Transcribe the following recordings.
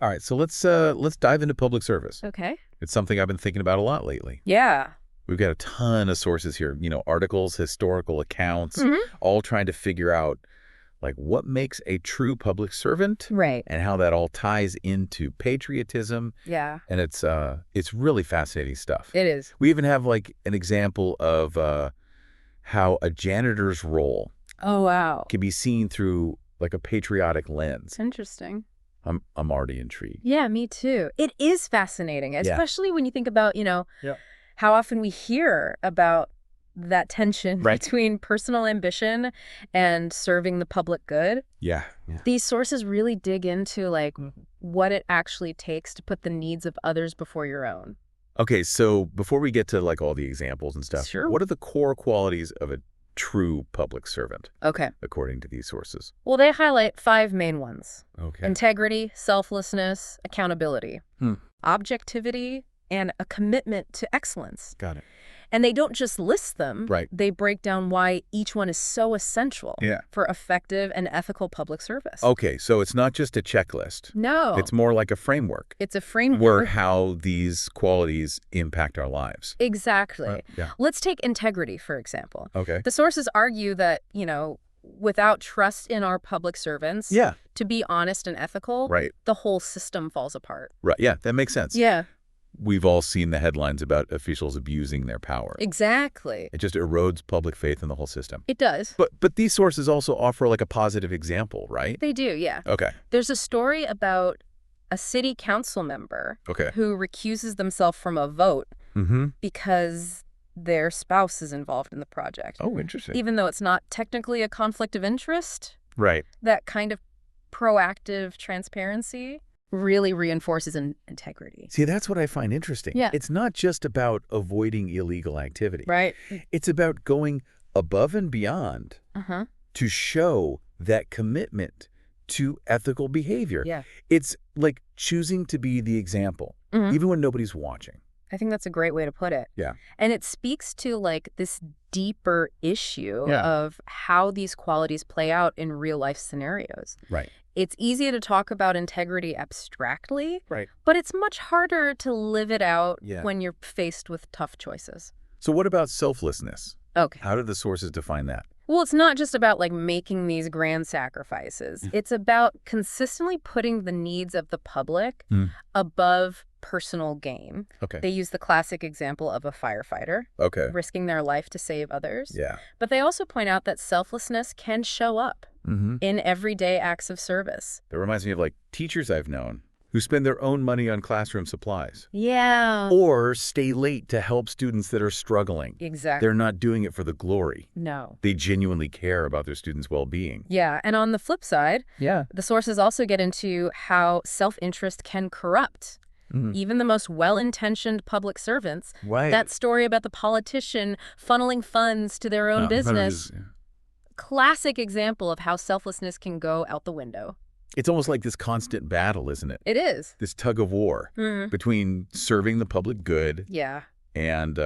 All right, so let's dive into public service. Okay. It's something I've been thinking about a lot lately. Yeah. We've got a ton of sources here, articles, historical accounts, Mhm. all trying to figure out like what makes a true public servant Right. and how that all ties into patriotism. Yeah. And it's really fascinating stuff. It is. We even have like an example of how a janitor's role Oh, wow. can be seen through like a patriotic lens. Interesting. I'm already intrigued. Yeah, me too. It is fascinating, especially when you think about, Yep. how often we hear about that tension Right. between personal ambition and serving the public good. Yeah. These sources really dig into like what it actually takes to put the needs of others before your own. Okay, so before we get to like all the examples and stuff, Sure. what are the core qualities of a true public servant, Okay. according to these sources? Well, they highlight 5 main ones. Okay. Integrity, selflessness, accountability, objectivity, and a commitment to excellence. Got it. And they don't just list them. Right. They break down why each one is so essential for effective and ethical public service. Okay, so it's not just a checklist. No. It's more like a framework It's a framework. where how these qualities impact our lives. Exactly. Yeah. Let's take integrity, for example. Okay. The sources argue that, without trust in our public servants Yeah. to be honest and ethical, Right. the whole system falls apart. Right. Yeah, that makes sense. Yeah, We've all seen the headlines about officials abusing their power. exactly. It just erodes public faith in the whole system. It does. But these sources also offer like a positive example, right? They do, yeah. Okay. There's a story about a city council member Okay. who recuses themselves from a vote Mm-hmm. because their spouse is involved in the project. Oh, interesting. Even though it's not technically a conflict of interest, Right. that kind of proactive transparency really reinforces integrity. See, that's what I find interesting. Yeah. It's not just about avoiding illegal activity. Right. It's about going above and beyond Uh-huh. to show that commitment to ethical behavior. Yeah. It's like choosing to be the example, Mhm. even when nobody's watching. I think that's a great way to put it. Yeah. And it speaks to like this deeper issue Yeah. of how these qualities play out in real life scenarios. Right. It's easy to talk about integrity abstractly, Right. but it's much harder to live it out Yeah. when you're faced with tough choices. So what about selflessness? Okay. How do the sources define that? Well, it's not just about like making these grand sacrifices. It's about consistently putting the needs of the public above personal gain. Okay. They use the classic example of a firefighter Okay. risking their life to save others. Yeah. But they also point out that selflessness can show up Mm-hmm. in everyday acts of service. That reminds me of like teachers I've known who spend their own money on classroom supplies Yeah. or stay late to help students that are struggling. Exactly. They're not doing it for the glory. No. They genuinely care about their students' well-being. Yeah. And on the flip side, Yeah. the sources also get into how self-interest can corrupt even the most well-intentioned public servants. Right. That story about the politician funneling funds to their own business. Classic example of how selflessness can go out the window. It's almost like this constant battle, isn't it? It is. This tug of war between serving the public good Yeah, and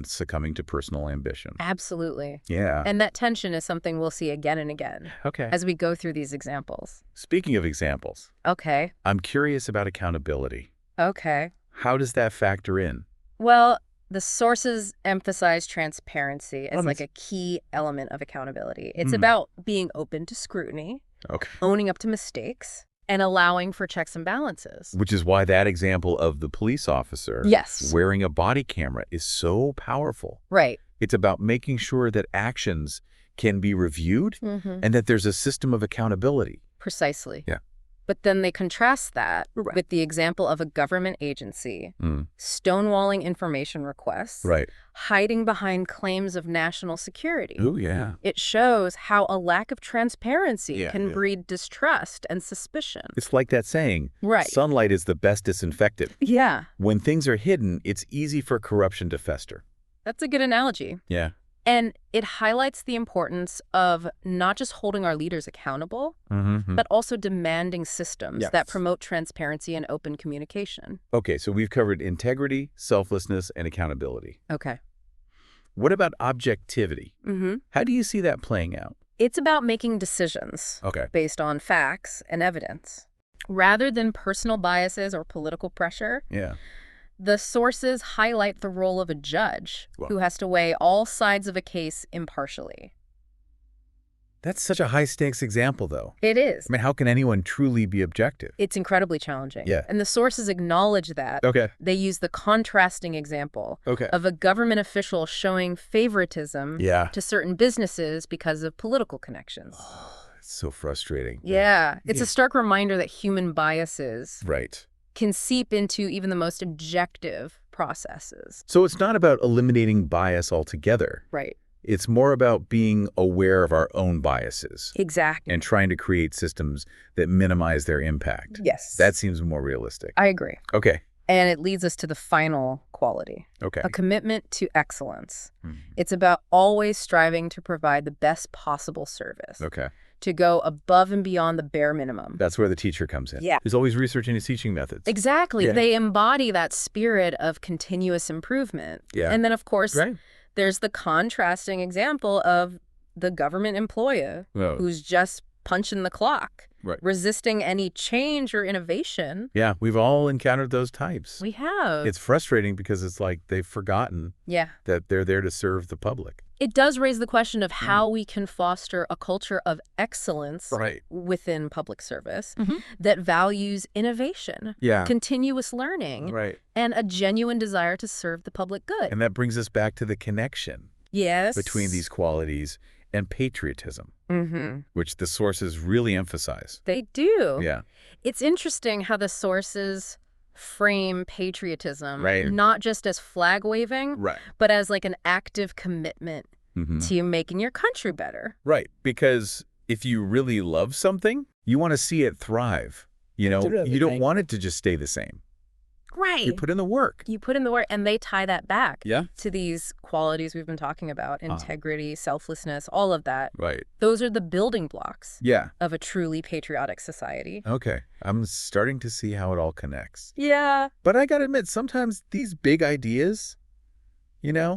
succumbing to personal ambition. absolutely. Yeah. And that tension is something we'll see again and again Okay. as we go through these examples. Speaking of examples, Okay. I'm curious about accountability. Okay. How does that factor in? Well, the sources emphasize transparency as Well, like a key element of accountability. It's about being open to scrutiny, Okay. owning up to mistakes, and allowing for checks and balances. Which is why that example of the police officer Yes. wearing a body camera is so powerful. Right. It's about making sure that actions can be reviewed and that there's a system of accountability. Precisely. Yeah. But then they contrast that Right. with the example of a government agency stonewalling information requests, Right. hiding behind claims of national security. Oh, yeah. It shows how a lack of transparency Yeah, can yeah. breed distrust and suspicion. It's like that saying, Right. sunlight is the best disinfectant. Yeah, When things are hidden, it's easy for corruption to fester. that's a good analogy. Yeah. And it highlights the importance of not just holding our leaders accountable, but also demanding systems that promote transparency and open communication. Okay, so we've covered integrity, selflessness, and accountability. Okay. What about objectivity? How do you see that playing out? It's about making decisions Okay. based on facts and evidence. Rather than personal biases or political pressure, the sources highlight the role of a judge who has to weigh all sides of a case impartially. That's such a high-stakes example, though. It is. I mean, how can anyone truly be objective? It's incredibly challenging. Yeah. And the sources acknowledge that. Okay. They use the contrasting example of a government official showing favoritism to certain businesses because of political connections. It's so frustrating. Yeah. It's a stark reminder that human biases can seep into even the most objective processes. So it's not about eliminating bias altogether. Right. It's more about being aware of our own biases. Exactly. And trying to create systems that minimize their impact. Yes. That seems more realistic. I agree. Okay. And it leads us to the final quality. Okay. A commitment to excellence. It's about always striving to provide the best possible service. Okay. To go above and beyond the bare minimum. That's where the teacher comes in. Yeah. He's always researching his teaching methods. Exactly. Yeah. They embody that spirit of continuous improvement. Yeah. And then, of course, there's the contrasting example of the government employee who's just punching the clock, resisting any change or innovation. Yeah, we've all encountered those types. We have. It's frustrating because it's like they've forgotten that they're there to serve the public. It does raise the question of how we can foster a culture of excellence within public service that values innovation, continuous learning, and a genuine desire to serve the public good. And that brings us back to the connection between these qualities and patriotism, which the sources really emphasize. They do. Yeah. It's interesting how the sources frame patriotism not just as flag waving, but as like an active commitment to making your country better. Right, because if you really love something, you want to see it thrive. You know, you don't want it to just stay the same. Right. You put in the work. You put in the work, and they tie that back to these qualities we've been talking about, integrity, selflessness, all of that. Right. Those are the building blocks of a truly patriotic society. Okay. I'm starting to see how it all connects. Yeah. But I got to admit, sometimes these big ideas, you know,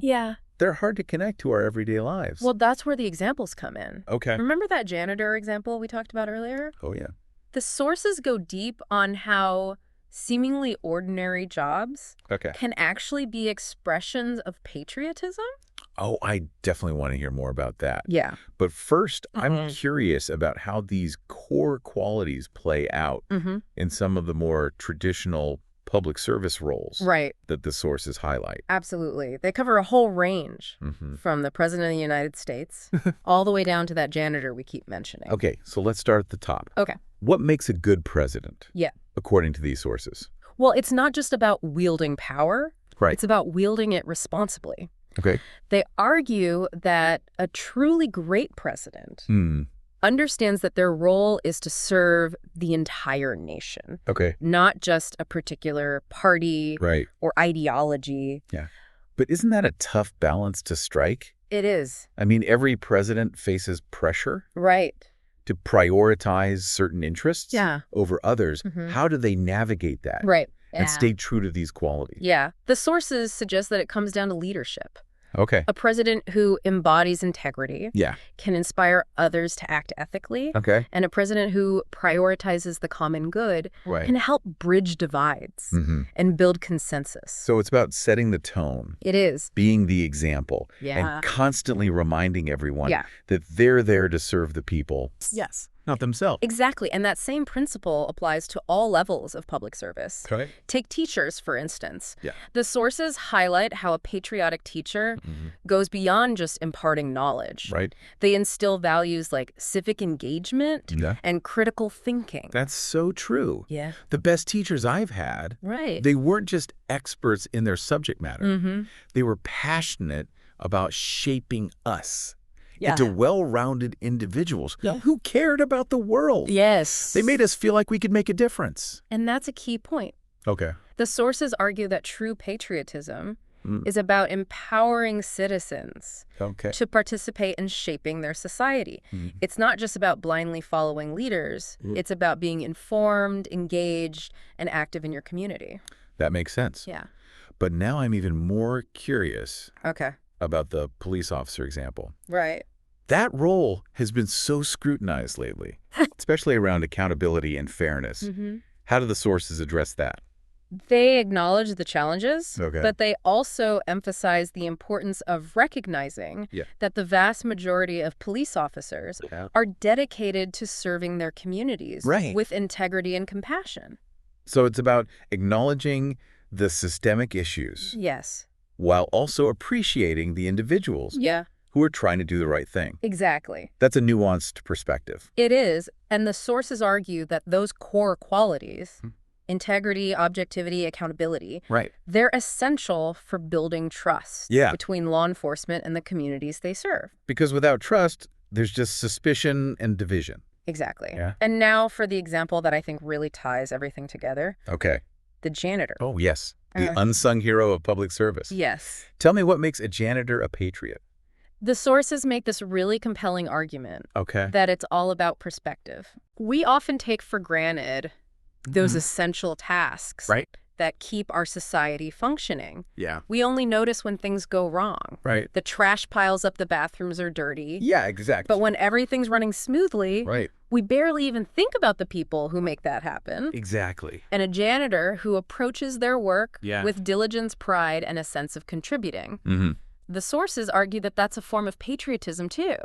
they're hard to connect to our everyday lives. Well, that's where the examples come in. Okay. Remember that janitor example we talked about earlier? Oh, yeah. The sources go deep on how seemingly ordinary jobs can actually be expressions of patriotism. Oh, I definitely want to hear more about that. Yeah. But first, I'm curious about how these core qualities play out in some of the more traditional public service roles that the sources highlight. Absolutely. They cover a whole range from the President of the United States all the way down to that janitor we keep mentioning. Okay, so let's start at the top. Okay. What makes a good president? According to these sources. Well, it's not just about wielding power. Right. It's about wielding it responsibly. Okay. They argue that a truly great president understands that their role is to serve the entire nation. Okay. Not just a particular party or ideology. Yeah. But isn't that a tough balance to strike? It is. I mean, every president faces pressure. Right. To prioritize certain interests over others. How do they navigate that? Right. And stay true to these qualities? Yeah. The sources suggest that it comes down to leadership. Okay. A president who embodies integrity can inspire others to act ethically. Okay. And a president who prioritizes the common good can help bridge divides and build consensus. So it's about setting the tone. It is. Being the example. And constantly reminding everyone that they're there to serve the people. Yes. Not themselves. Exactly. And that same principle applies to all levels of public service. Okay. Take teachers, for instance. Yeah. The sources highlight how a patriotic teacher goes beyond just imparting knowledge. Right. They instill values like civic engagement and critical thinking. That's so true. Yeah. The best teachers I've had, they weren't just experts in their subject matter. They were passionate about shaping us. Into well-rounded individuals who cared about the world. Yes. They made us feel like we could make a difference. And that's a key point. Okay. The sources argue that true patriotism is about empowering citizens to participate in shaping their society. It's not just about blindly following leaders. It's about being informed, engaged, and active in your community. That makes sense. Yeah. But now I'm even more curious Okay. about the police officer example. Right. That role has been so scrutinized lately, especially around accountability and fairness. How do the sources address that? They acknowledge the challenges, but they also emphasize the importance of recognizing that the vast majority of police officers are dedicated to serving their communities with integrity and compassion. So it's about acknowledging the systemic issues. Yes. While also appreciating the individuals who are trying to do the right thing. Exactly. That's a nuanced perspective. It is, and the sources argue that those core qualities, integrity, objectivity, accountability, they're essential for building trust between law enforcement and the communities they serve. Because without trust, there's just suspicion and division. Exactly. And now for the example that I think really ties everything together. The janitor. Oh, yes. The unsung hero of public service. Yes. Tell me what makes a janitor a patriot. The sources make this really compelling argument that it's all about perspective. We often take for granted those essential tasks that keep our society functioning. We only notice when things go wrong. The trash piles up, the bathrooms are dirty. Exactly. But when everything's running smoothly, we barely even think about the people who make that happen. Exactly. And a janitor who approaches their work with diligence, pride, and a sense of contributing. The sources argue that that's a form of patriotism, too.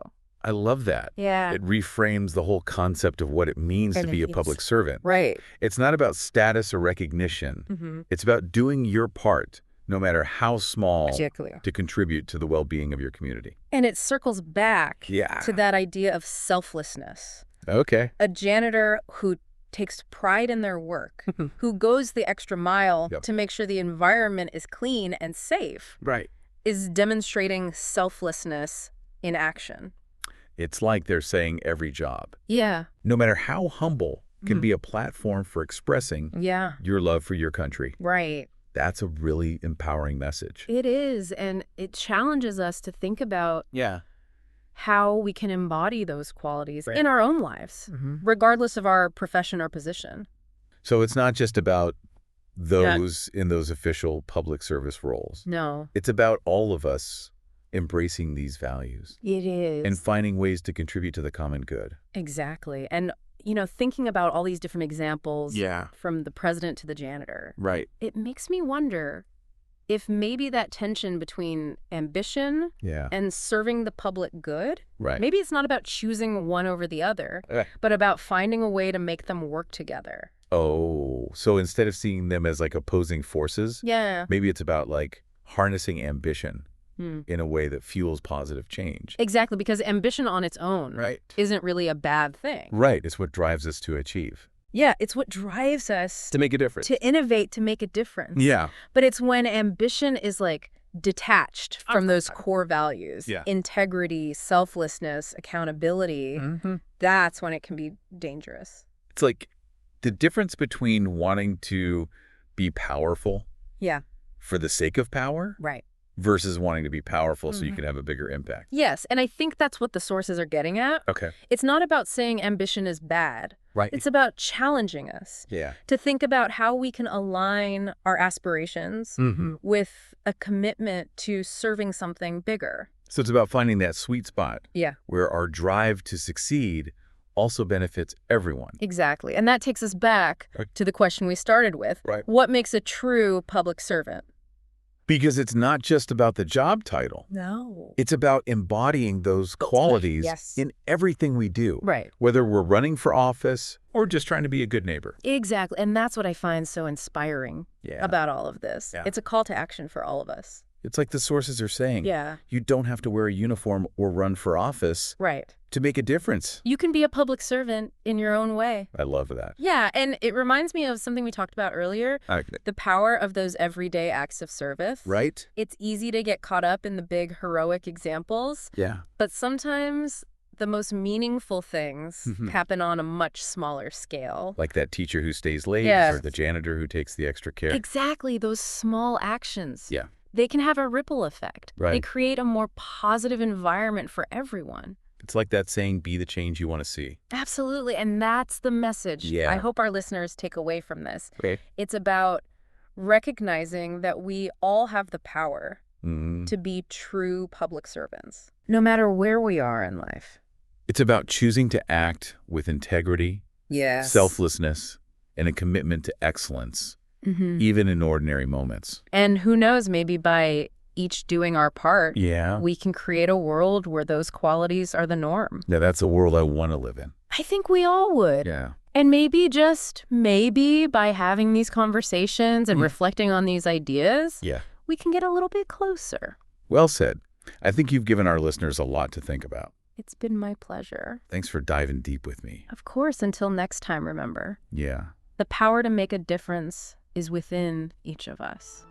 I love that. It reframes the whole concept of what it means to be a public servant. It's not about status or recognition. It's about doing your part, no matter how small, to contribute to the well-being of your community. And it circles back to that idea of selflessness. A janitor who takes pride in their work, who goes the extra mile to make sure the environment is clean and safe, is demonstrating selflessness in action. It's like they're saying every job, no matter how humble, can be a platform for expressing your love for your country. That's a really empowering message. It is, and it challenges us to think about how we can embody those qualities in our own lives, regardless of our profession or position. So it's not just about those in those official public service roles. No. It's about all of us embracing these values. It is. And finding ways to contribute to the common good. Exactly. And, you know, thinking about all these different examples from the president to the janitor, it makes me wonder if maybe that tension between ambition and serving the public good, maybe it's not about choosing one over the other, but about finding a way to make them work together. Oh, so instead of seeing them as like opposing forces, maybe it's about like harnessing ambition in a way that fuels positive change. Exactly, because ambition on its own isn't really a bad thing. It's what drives us to achieve. It's what drives us to make a difference. To innovate, to make a difference. But it's when ambition is like detached from those core values, integrity, selflessness, accountability, that's when it can be dangerous. It's like the difference between wanting to be powerful for the sake of power versus wanting to be powerful so you can have a bigger impact. Yes, and I think that's what the sources are getting at. It's not about saying ambition is bad. It's about challenging us to think about how we can align our aspirations with a commitment to serving something bigger. So it's about finding that sweet spot where our drive to succeed also benefits everyone. Exactly. And that takes us back to the question we started with. What makes a true public servant? Because it's not just about the job title. No. It's about embodying those qualities in everything we do. Whether we're running for office or just trying to be a good neighbor. Exactly. And that's what I find so inspiring about all of this. It's a call to action for all of us. It's like the sources are saying. You don't have to wear a uniform or run for office to make a difference. You can be a public servant in your own way. I love that. Yeah, and it reminds me of something we talked about earlier, the power of those everyday acts of service. It's easy to get caught up in the big heroic examples. But sometimes the most meaningful things happen on a much smaller scale. Like that teacher who stays late or the janitor who takes the extra care. Exactly, those small actions. They can have a ripple effect. They create a more positive environment for everyone. It's like that saying, be the change you want to see. Absolutely. And that's the message I hope our listeners take away from this. It's about recognizing that we all have the power to be true public servants, no matter where we are in life. It's about choosing to act with integrity, selflessness, and a commitment to excellence, even in ordinary moments. And who knows, maybe by each doing our part, we can create a world where those qualities are the norm. Yeah, that's a world I want to live in. I think we all would. Yeah. And maybe, just maybe, by having these conversations and reflecting on these ideas, we can get a little bit closer. Well said. I think you've given our listeners a lot to think about. It's been my pleasure. Thanks for diving deep with me. Of course, until next time, remember. Yeah. The power to make a difference is within each of us.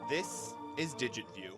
This is DigitView.